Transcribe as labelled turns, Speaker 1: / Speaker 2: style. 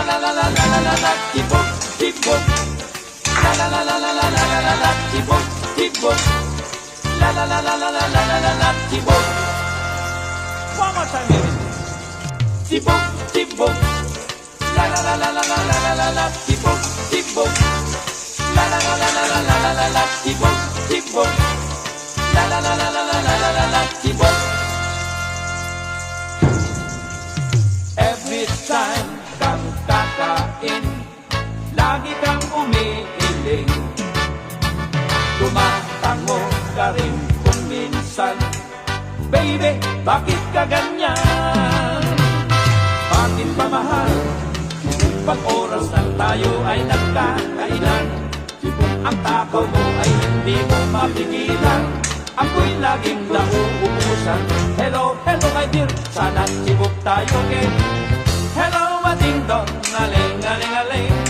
Speaker 1: la la la la la la la, tibok, tibok. La la la la la la la la la la, tibok, tibok. La la la la la la la la la la, tibok. One more time, baby. Tibok, tibok. La la la la la la la la la la, tibok, tibok. La la la la la la la la la la, tibok, tibok. La la la la la la la la la la, tibok. Every time kang kakain, lagi kang umiiling. Tumatango ka rin kung minsan, baby, bakit ka ganyan? Bakit ba mahal, pag oras lang tayo ay nagkakainan? Ang takaw mo ay hindi mo mapigilan. Ako'y laging nauubusan. Hello, hello my dear, sana tibok tayo, okay?